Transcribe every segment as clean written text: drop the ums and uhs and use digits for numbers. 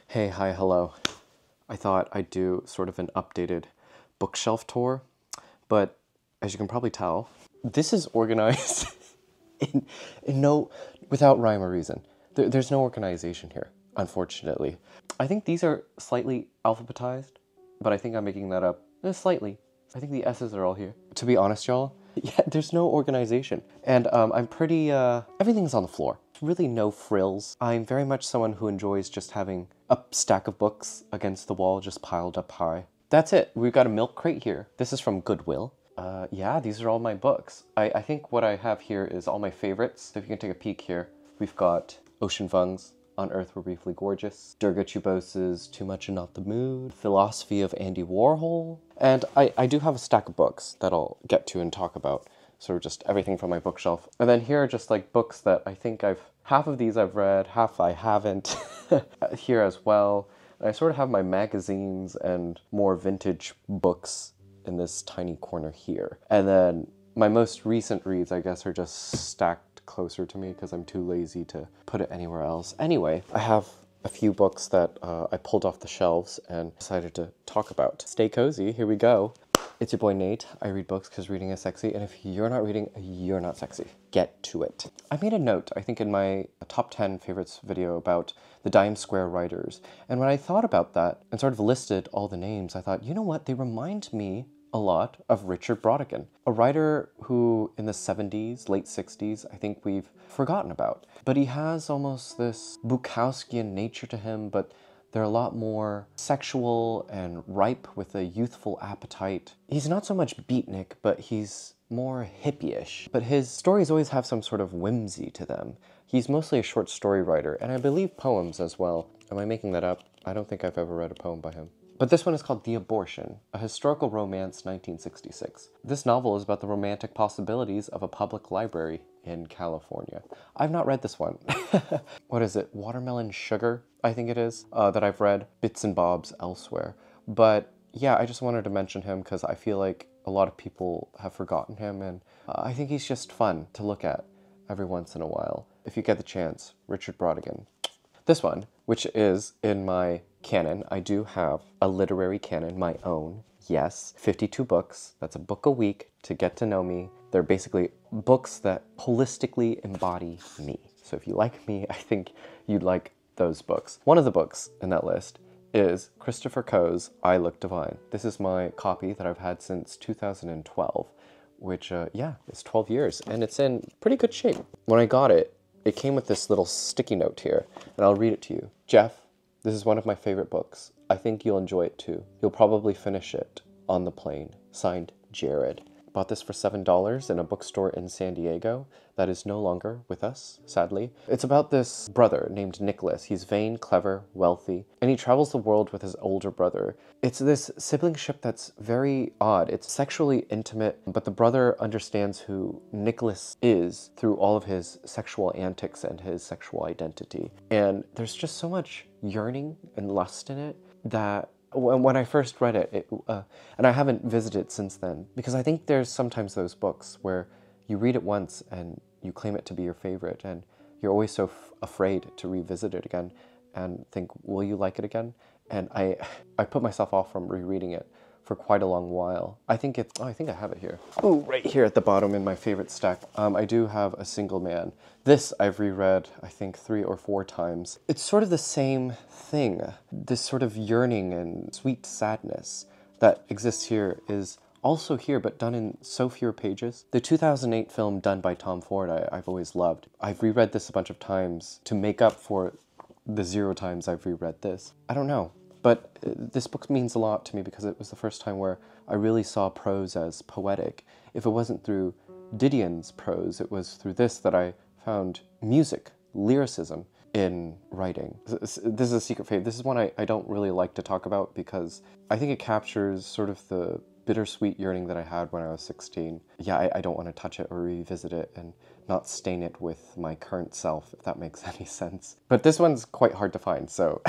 Hey, hi, hello. I thought I'd do sort of an updated bookshelf tour, but as you can probably tell, this is organized in without rhyme or reason. There's no organization here, unfortunately. I think these are slightly alphabetized, but I think I'm making that up slightly. I think the S's are all here. To be honest, y'all, yeah, there's no organization. And I'm pretty, everything's on the floor. Really no frills. I'm very much someone who enjoys just having a stack of books against the wall just piled up high. That's it. We've got a milk crate here. This is from Goodwill. Yeah, these are all my books. I think what I have here is all my favorites. So if you can take a peek here, we've got Ocean Vuong's On Earth We're Briefly Gorgeous, Durga Chubos's Too Much and Not the Mood, Philosophy of Andy Warhol, and I do have a stack of books that I'll get to and talk about. Sort of just everything from my bookshelf. And then here are just like books that I think half of these I've read, half I haven't here as well. And I sort of have my magazines and more vintage books in this tiny corner here. And then my most recent reads, I guess, are just stacked closer to me because I'm too lazy to put it anywhere else. Anyway, I have a few books that I pulled off the shelves and decided to talk about. Stay cozy, here we go. It's your boy Nate. I read books because reading is sexy, and if you're not reading, you're not sexy. Get to it. I made a note, I think in my top 10 favorites video about the Dime Square writers, and when I thought about that and sort of listed all the names, I thought, you know what, they remind me a lot of Richard Brautigan, a writer who in the 70s, late 60s, I think we've forgotten about. But he has almost this Bukowskian nature to him, but they're a lot more sexual and ripe with a youthful appetite. He's not so much beatnik, but he's more hippie-ish. But his stories always have some sort of whimsy to them. He's mostly a short story writer, and I believe poems as well. Am I making that up? I don't think I've ever read a poem by him. But this one is called The Abortion, a historical romance, 1966. This novel is about the romantic possibilities of a public library in California. I've not read this one. What is it? Watermelon Sugar, I think it is, that I've read bits and bobs elsewhere. But yeah, I just wanted to mention him because I feel like a lot of people have forgotten him, and I think he's just fun to look at every once in a while. If you get the chance, Richard Brautigan. This one, which is in my canon, I do have a literary canon, my own. Yes, 52 books. That's a book a week to get to know me. They're basically books that holistically embody me. So if you like me, I think you'd like those books. One of the books in that list is Christopher Coe's I Look Divine. This is my copy that I've had since 2012, which, yeah, it's 12 years, and it's in pretty good shape. When I got it, it came with this little sticky note here, and I'll read it to you. Jeff, this is one of my favorite books. I think you'll enjoy it too. You'll probably finish it on the plane. Signed, Jared. Bought this for $7 in a bookstore in San Diego that is no longer with us, sadly. It's about this brother named Nicholas. He's vain, clever, wealthy, and he travels the world with his older brother. It's this siblingship that's very odd. It's sexually intimate, but the brother understands who Nicholas is through all of his sexual antics and his sexual identity. And there's just so much yearning and lust in it that when I first read it, and I haven't visited since then, because I think there's sometimes those books where you read it once and you claim it to be your favorite, and you're always so afraid to revisit it again and think, will you like it again? And I put myself off from rereading it for quite a long while. I think it's, oh, I think I have it here. Oh, right here at the bottom in my favorite stack. I do have A Single Man. This I've reread, I think, 3 or 4 times. It's sort of the same thing. This sort of yearning and sweet sadness that exists here is also here, but done in so fewer pages. The 2008 film done by Tom Ford, I've always loved. I've reread this a bunch of times to make up for the 0 times I've reread this. I don't know. But this book means a lot to me because it was the first time where I really saw prose as poetic. If it wasn't through Didion's prose, it was through this that I found music, lyricism in writing. This is a secret fave. This is one I don't really like to talk about because I think it captures sort of the bittersweet yearning that I had when I was 16. Yeah, I don't want to touch it or revisit it, and not stain it with my current self, if that makes any sense. But this one's quite hard to find, so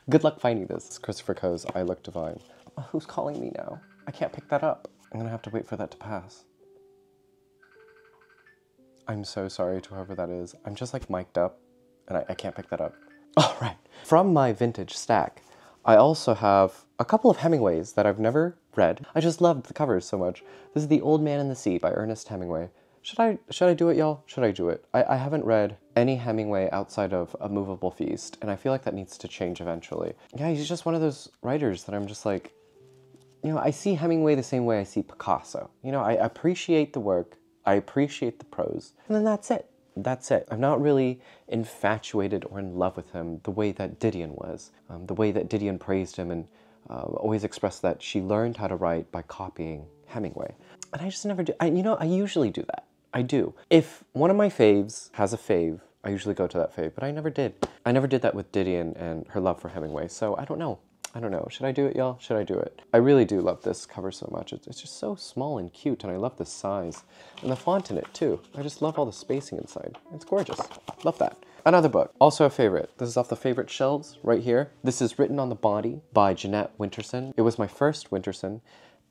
good luck finding this. It's Christopher Coe's I Look Divine. Oh, who's calling me now? I can't pick that up. I'm gonna have to wait for that to pass. I'm so sorry to whoever that is. I'm just like mic'd up, and I can't pick that up. All right. From my vintage stack, I also have a couple of Hemingways that I've never read. I just loved the covers so much. This is The Old Man in the Sea by Ernest Hemingway. Should I do it, y'all? Should I do it? I haven't read any Hemingway outside of A Movable Feast, and I feel like that needs to change eventually. Yeah, he's just one of those writers that I'm just like, you know, I see Hemingway the same way I see Picasso. You know, I appreciate the work, I appreciate the prose, and then that's it. That's it. I'm not really infatuated or in love with him the way that Didion was. The way that Didion praised him and always expressed that she learned how to write by copying Hemingway. And I just never do. You know, I usually do that. I do. If one of my faves has a fave, I usually go to that fave, but I never did. I never did that with Didion and her love for Hemingway, so I don't know. I don't know. Should I do it, y'all? Should I do it? I really do love this cover so much. It's just so small and cute, and I love the size. And the font in it, too. I just love all the spacing inside. It's gorgeous. Love that. Another book, also a favorite. This is off the favorite shelves, right here. This is Written on the Body by Jeanette Winterson. It was my first Winterson,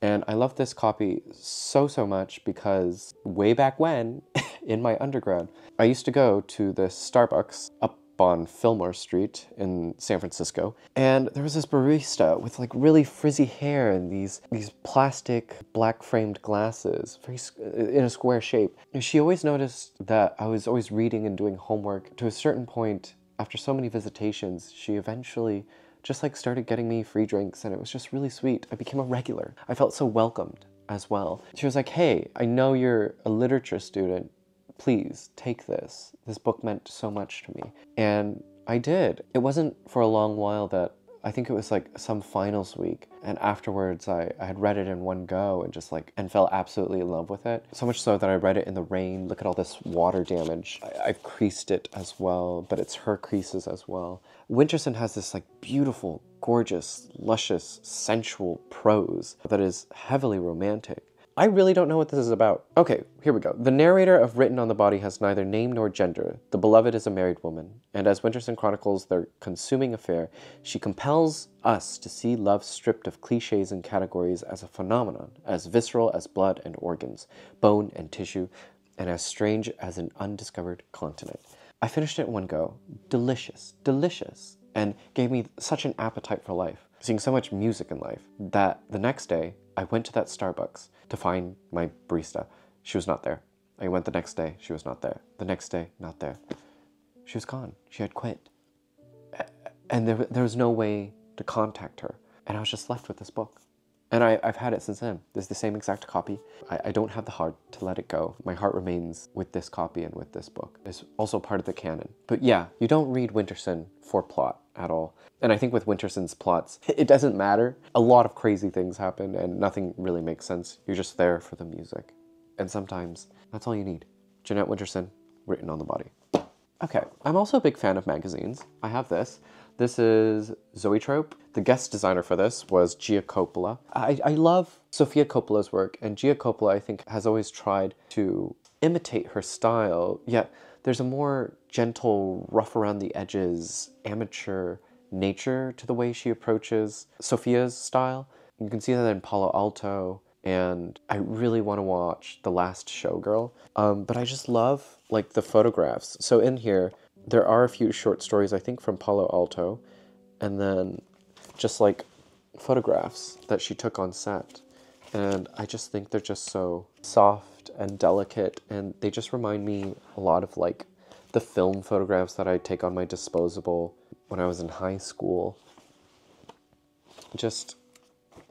and I love this copy so much because way back when, in my undergrad, I used to go to this Starbucks up on Fillmore Street in San Francisco, and there was this barista with like really frizzy hair and these plastic black framed glasses, in a square shape. And she always noticed that I was always reading and doing homework. To a certain point, after so many visitations, she eventually just like started getting me free drinks, and it was just really sweet. I became a regular. I felt so welcomed as well. She was like, hey, I know you're a literature student, please take this. This book meant so much to me. And I did. It wasn't for a long while that, I think it was like some finals week, and afterwards I had read it in one go and just like, and fell absolutely in love with it. So much so that I read it in the rain. Look at all this water damage. I've creased it as well, but it's her creases as well. Winterson has this like beautiful, gorgeous, luscious, sensual prose that is heavily romantic. I really don't know what this is about. Okay, here we go. The narrator of Written on the Body has neither name nor gender. The beloved is a married woman, and as Winterson chronicles their consuming affair, she compels us to see love stripped of cliches and categories as a phenomenon, as visceral as blood and organs, bone and tissue, and as strange as an undiscovered continent. I finished it in one go. Delicious, delicious, and gave me such an appetite for life, seeing so much music in life, that the next day, I went to that Starbucks to find my barista. She was not there. I went the next day. She was not there. The next day, not there. She was gone. She had quit. And there was no way to contact her. And I was just left with this book. And I've had it since then. This is the same exact copy. I don't have the heart to let it go. My heart remains with this copy and with this book. It's also part of the canon. But yeah, you don't read Winterson for plot at all. And I think with Winterson's plots, it doesn't matter. A lot of crazy things happen and nothing really makes sense. You're just there for the music. And sometimes that's all you need. Jeanette Winterson, Written on the Body. Okay, I'm also a big fan of magazines. I have this. This is Zoetrope. The guest designer for this was Gia Coppola. I love Sofia Coppola's work, and Gia Coppola, I think, has always tried to imitate her style, yet there's a more gentle, rough around the edges, amateur nature to the way she approaches Sofia's style. You can see that in Palo Alto, and I really want to watch The Last Showgirl. But I just love, like, the photographs. So in here, there are a few short stories, I think, from Palo Alto, and then just, like, photographs that she took on set. And I just think they're just so soft and delicate, and they just remind me a lot of, like, the film photographs that I take on my disposable when I was in high school. Just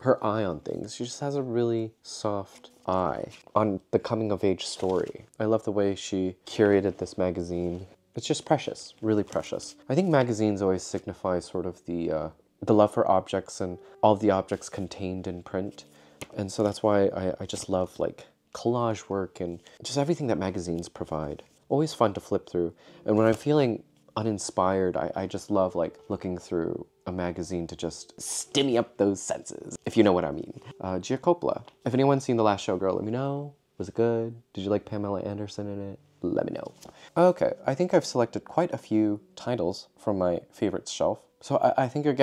her eye on things. She just has a really soft eye on the coming-of-age story. I love the way she curated this magazine. It's just precious, really precious. I think magazines always signify sort of the love for objects and all of the objects contained in print. And so that's why I just love, like, collage work and just everything that magazines provide. Always fun to flip through. And when I'm feeling uninspired, I just love, like, looking through a magazine to just stimmy up those senses, if you know what I mean. Gia Coppola. If anyone's seen The Last Showgirl, let me know. Was it good? Did you like Pamela Anderson in it? let me know. Okay, I think I've selected quite a few titles from my favorites shelf. So I think you're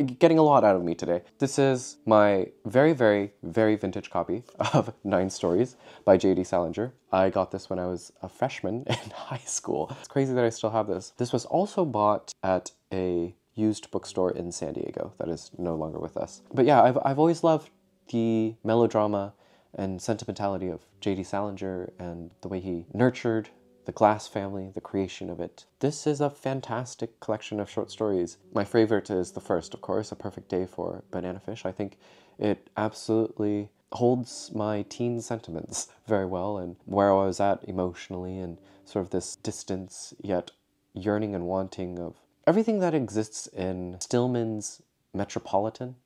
getting a lot out of me today. This is my very, very, very vintage copy of 9 Stories by J.D. Salinger. I got this when I was a freshman in high school. It's crazy that I still have this. This was also bought at a used bookstore in San Diego that is no longer with us. But yeah, I've always loved the melodrama and sentimentality of J.D. Salinger and the way he nurtured the Glass family, the creation of it. This is a fantastic collection of short stories. My favorite is the first, of course, A Perfect Day for Banana Fish. I think it absolutely holds my teen sentiments very well and where I was at emotionally and sort of this distance yet yearning and wanting of everything that exists in Stillman's Metropolitan,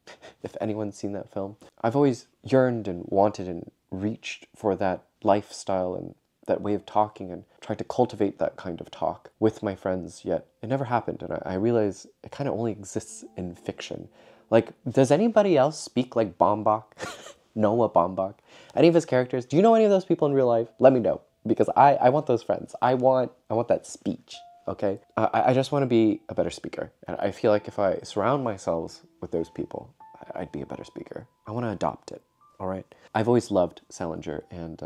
if anyone's seen that film. I've always yearned and wanted and reached for that lifestyle and that way of talking and tried to cultivate that kind of talk with my friends, yet it never happened. And I realize it kind of only exists in fiction. Like, does anybody else speak like Baumbach? Noah Baumbach? Any of his characters? Do you know any of those people in real life? Let me know, because I want those friends. I want that speech, okay? I just want to be a better speaker. And I feel like if I surround myself with those people, I'd be a better speaker. I want to adopt it, all right? I've always loved Salinger, and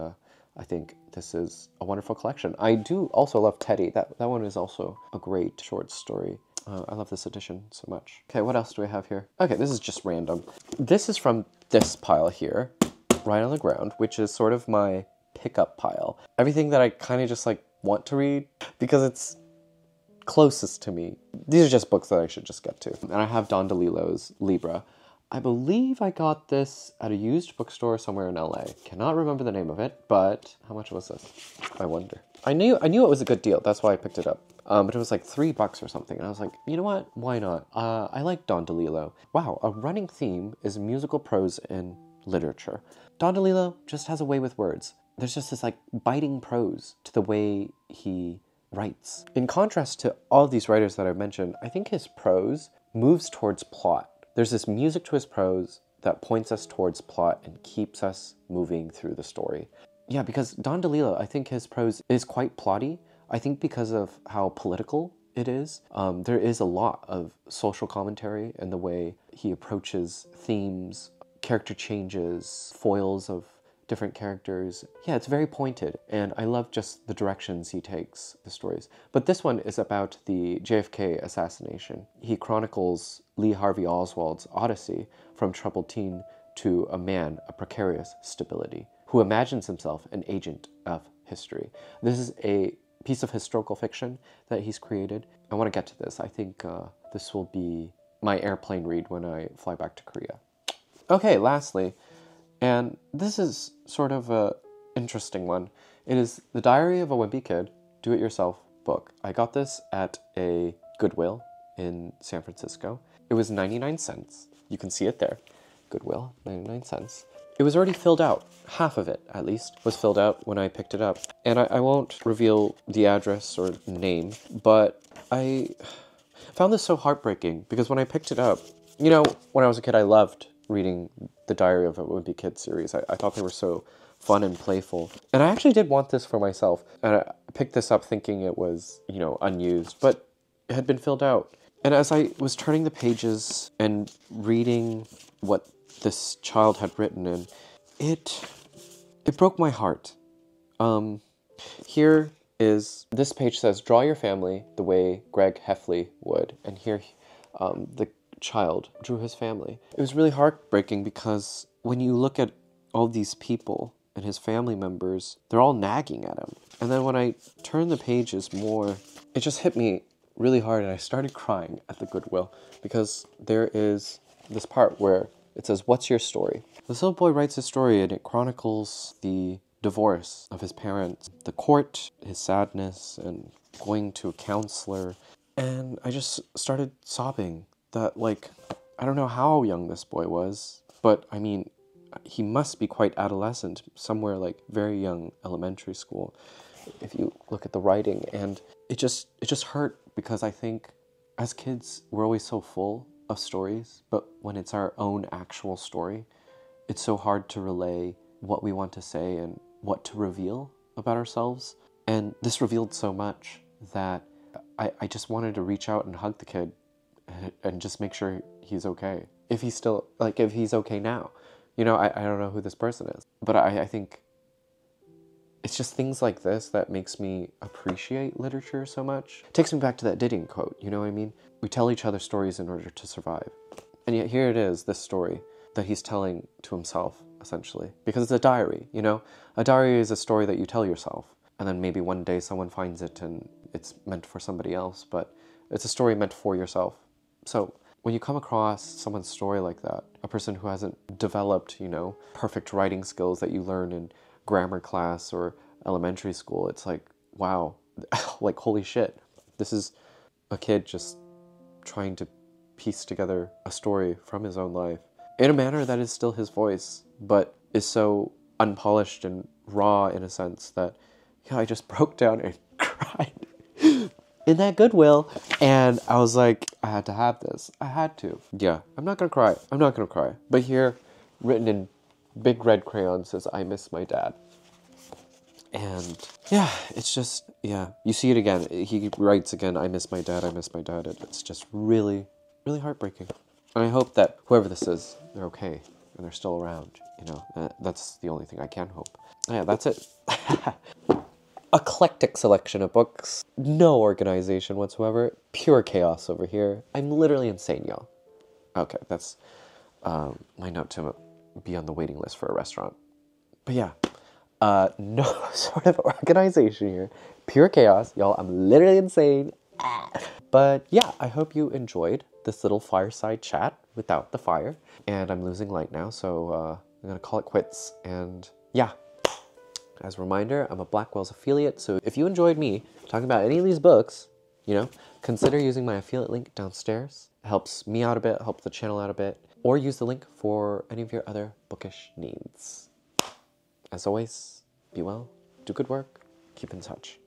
I think this is a wonderful collection. I do also love Teddy. That one is also a great short story. I love this edition so much. Okay, what else do I have here? Okay, this is just random. This is from this pile here, right on the ground, which is sort of my pickup pile. Everything that I kind of just like want to read because it's closest to me. These are just books that I should just get to. And I have Don DeLillo's Libra. I believe I got this at a used bookstore somewhere in LA. Cannot remember the name of it, but how much was this? I wonder. I knew it was a good deal. That's why I picked it up. But it was like $3 or something. And I was like, you know what? Why not? I like Don DeLillo. Wow, a running theme is musical prose in literature. Don DeLillo just has a way with words. There's just this like biting prose to the way he writes. In contrast to all these writers that I've mentioned, I think his prose moves towards plot. There's this music to his prose that points us towards plot and keeps us moving through the story. Yeah, because Don DeLillo, I think his prose is quite plotty. I think because of how political it is. There is a lot of social commentary in the way he approaches themes, character changes, foils of different characters. Yeah, it's very pointed, and I love just the directions he takes the stories. But this one is about the JFK assassination. He chronicles Lee Harvey Oswald's odyssey from troubled teen to a man of precarious stability, who imagines himself an agent of history. This is a piece of historical fiction that he's created. I want to get to this. I think this will be my airplane read when I fly back to Korea. Okay, lastly, and this is sort of a interesting one. It is The Diary of a Wimpy Kid, do-it-yourself book. I got this at a Goodwill in San Francisco. It was 99 cents. You can see it there. Goodwill, 99 cents. It was already filled out. Half of it, at least, was filled out when I picked it up. And I won't reveal the address or name, but I found this so heartbreaking because when I picked it up, you know, when I was a kid, I loved reading the Diary of a Wimpy Kid series. I thought they were so fun and playful. And I actually did want this for myself. And I picked this up thinking it was, you know, unused, but it had been filled out. And as I was turning the pages and reading what this child had written in, it broke my heart. Here is, this page says, draw your family the way Greg Heffley would. And here the child drew his family. It was really heartbreaking because when you look at all these people and his family members, they're all nagging at him. And then when I turned the pages more, it just hit me really hard and I started crying at the Goodwill because there is this part where it says, what's your story? This little boy writes his story and it chronicles the divorce of his parents, the court, his sadness, and going to a counselor. And I just started sobbing that, like, I don't know how young this boy was, but I mean, he must be quite adolescent, somewhere like very young elementary school, if you look at the writing. And it just hurt because I think as kids, we're always so full of stories, but when it's our own actual story, it's so hard to relay what we want to say and what to reveal about ourselves. And this revealed so much that I just wanted to reach out and hug the kid and just make sure he's okay. If he's still, like, if he's okay now. You know, I don't know who this person is. But I think it's just things like this that makes me appreciate literature so much. It takes me back to that Didion quote, you know what I mean? We tell each other stories in order to survive. And yet here it is, this story that he's telling to himself, essentially. Because it's a diary, you know? A diary is a story that you tell yourself. And then maybe one day someone finds it and it's meant for somebody else, but it's a story meant for yourself. So when you come across someone's story like that, a person who hasn't developed, you know, perfect writing skills that you learn in grammar class or elementary school, it's like, wow, like, holy shit. This is a kid just trying to piece together a story from his own life in a manner that is still his voice, but is so unpolished and raw in a sense that, yeah, I just broke down and cried in that Goodwill. And I was like, I had to have this. I had to. Yeah, I'm not gonna cry. I'm not gonna cry. But here, written in big red crayon, says, I miss my dad. And yeah, it's just, yeah, you see it again. He writes again, I miss my dad, I miss my dad. It's just really, really heartbreaking. And I hope that whoever this is, they're okay and they're still around, you know. That's the only thing I can hope. Yeah, that's it. Eclectic selection of books. No organization whatsoever. Pure chaos over here. I'm literally insane, y'all. Okay, that's my note to be on the waiting list for a restaurant. But yeah, no sort of organization here. Pure chaos, y'all. I'm literally insane. But yeah, I hope you enjoyed this little fireside chat without the fire. And I'm losing light now, so I'm gonna call it quits. And yeah, as a reminder, I'm a Blackwell's affiliate, so if you enjoyed me talking about any of these books, you know, consider using my affiliate link downstairs. It helps me out a bit, helps the channel out a bit, or use the link for any of your other bookish needs. As always, be well, do good work, keep in touch.